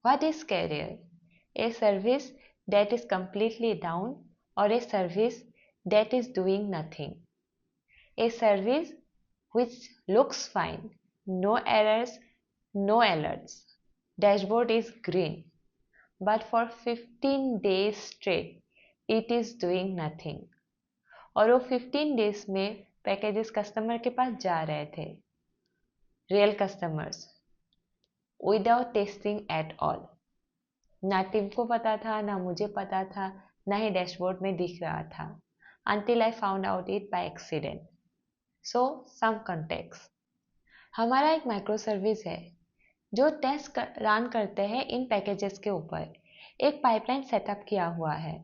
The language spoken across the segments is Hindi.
What is carrier? A service that is completely down or a service that is doing nothing. A service which looks fine, no errors, no alerts. Dashboard is green, but for 15 days straight it is doing nothing. और वो 15 days में पैकेजेस कस्टमर के पास जा रहे थे, real customers, without testing at all. ना टीम को पता था, ना मुझे पता था, ना ही डैशबोर्ड में दिख रहा था, until I found out it by accident. So some context. हमारा एक माइक्रो सर्विस है जो टेस्ट रन करते हैं इन पैकेजेस के ऊपर. एक पाइपलाइन सेटअप किया हुआ है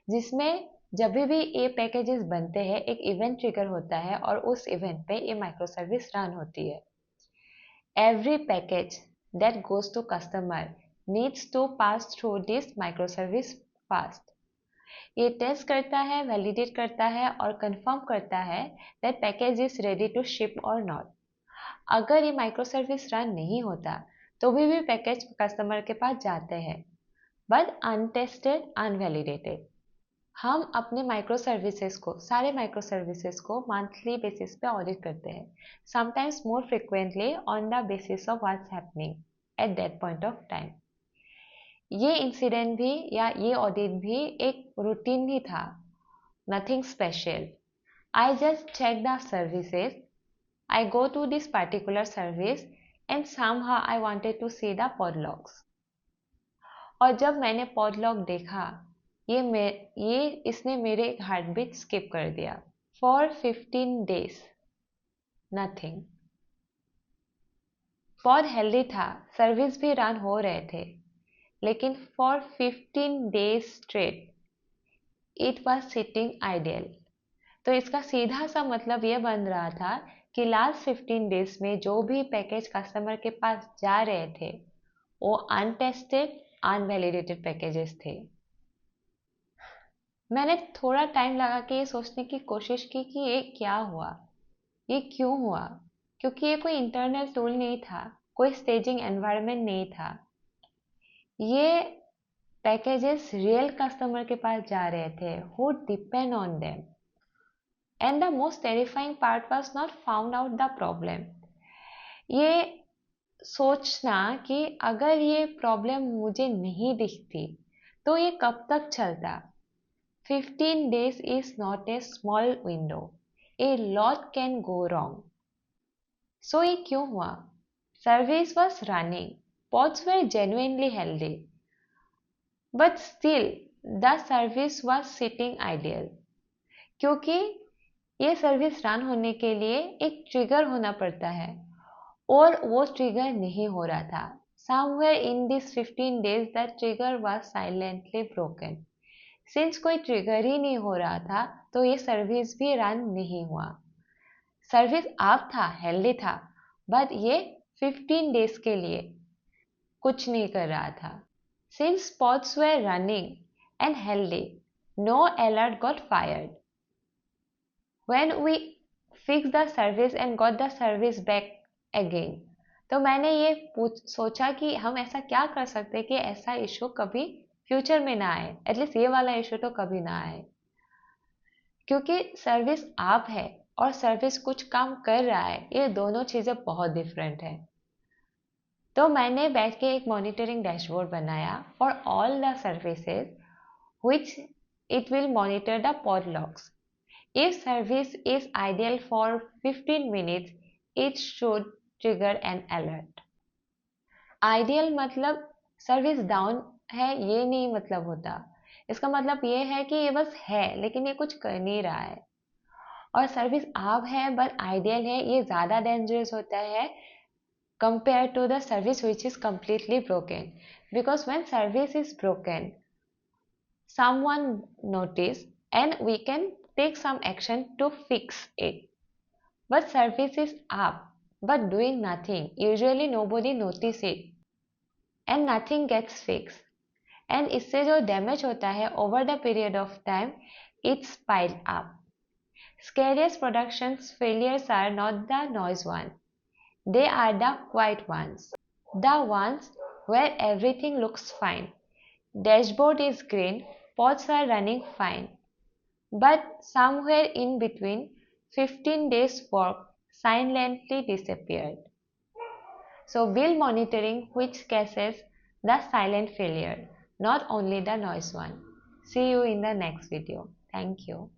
जिसमें जब भी ये पैकेजेस बनते हैं एक इवेंट ट्रिगर होता है और उस इवेंट पे ये माइक्रो सर्विस रन होती है. Every package that goes to customer needs to pass through this microservice fast. ये टेस्ट करता है, वैलिडेट करता है और कंफर्म करता है that package is ready to ship or not. अगर ये माइक्रोसर्विस रन नहीं होता तो भी पैकेज कस्टमर के पास जाते हैं, बट अनटेस्टेड, अनवैलिडेटेड. हम अपने माइक्रो सर्विसेज को, सारे माइक्रो सर्विसेज को मंथली बेसिस पे ऑडिट करते हैं, sometimes more frequently on the basis of what's happening at that point of time. ये इंसिडेंट भी या ये ऑडिट भी एक रूटीन ही था, nothing special. I just check the services. I go to this particular service and somehow I wanted to see the pod logs. और जब मैंने pod log देखा, ये इसने मेरे हार्ट बीट स्किप कर दिया. For 15 days, nothing. pod healthy था, सर्विस भी रन हो रहे थे, लेकिन for 15 days straight, it was sitting idle. तो इसका सीधा सा मतलब ये बन रहा था कि लास्ट 15 डेज में जो भी पैकेज कस्टमर के पास जा रहे थे वो अनटेस्टेड, अनवैलिडेटेड पैकेजेस थे. मैंने थोड़ा टाइम लगा के ये सोचने की कोशिश की कि ये क्या हुआ, ये क्यों हुआ, क्योंकि ये कोई इंटरनल टूल नहीं था, कोई स्टेजिंग एनवायरनमेंट नहीं था. ये पैकेजेस रियल कस्टमर के पास जा रहे थे who depend on them. And the most terrifying part was not found out the problem. ये सोचना कि अगर ये प्रॉब्लम मुझे नहीं दिखती तो ये कब तक चलता. 15 days is not a small window. A lot can go wrong. So ये क्यों हुआ? Service was running. Pods were genuinely healthy. But still, the service was sitting idle. क्योंकि ये सर्विस रन होने के लिए एक ट्रिगर होना पड़ता है और वो ट्रिगर नहीं हो रहा था. Somewhere in these 15 days that trigger was silently broken. Since कोई ट्रिगर ही नहीं हो रहा था तो ये सर्विस भी रन नहीं हुआ. सर्विस अप था, हेल्दी था, बट ये 15 डेज के लिए कुछ नहीं कर रहा था. Since pods were running and healthy, no alert got fired. When we fixed the service and got the service back again, तो मैंने ये सोचा कि हम ऐसा क्या कर सकते कि ऐसा इशू कभी फ्यूचर में ना आए, एटलीस्ट ये वाला इशू तो कभी ना आए. क्योंकि सर्विस आप है और सर्विस कुछ काम कर रहा है, ये दोनों चीज़ें बहुत डिफरेंट है. तो मैंने बैठ के एक मॉनिटरिंग डैशबोर्ड बनाया for all the services which it will monitor the pod logs. If service is idle for 15 minutes, it should trigger an alert. Ideal मतलब सर्विस डाउन है ये नहीं मतलब होता. इसका मतलब ये है कि ये बस है लेकिन ये कुछ कर नहीं रहा है. और सर्विस आप है बट आइडियल है, ये ज़्यादा डेंजरस होता है compared to the service which is completely broken. Because when service is broken, someone notice and we can take some action to fix it. But service is up but doing nothing. Usually nobody notice it and nothing gets fixed. And इससे जो damage होता है over the period of time, it's piled up. Scariest productions failures are not the noise ones. They are the quiet ones. The ones where everything looks fine. Dashboard is green, pods are running fine. But somewhere in between, 15 days work silently disappeared. So we'll monitoring which cases the silent failure, not only the noise one. See you in the next video. Thank you.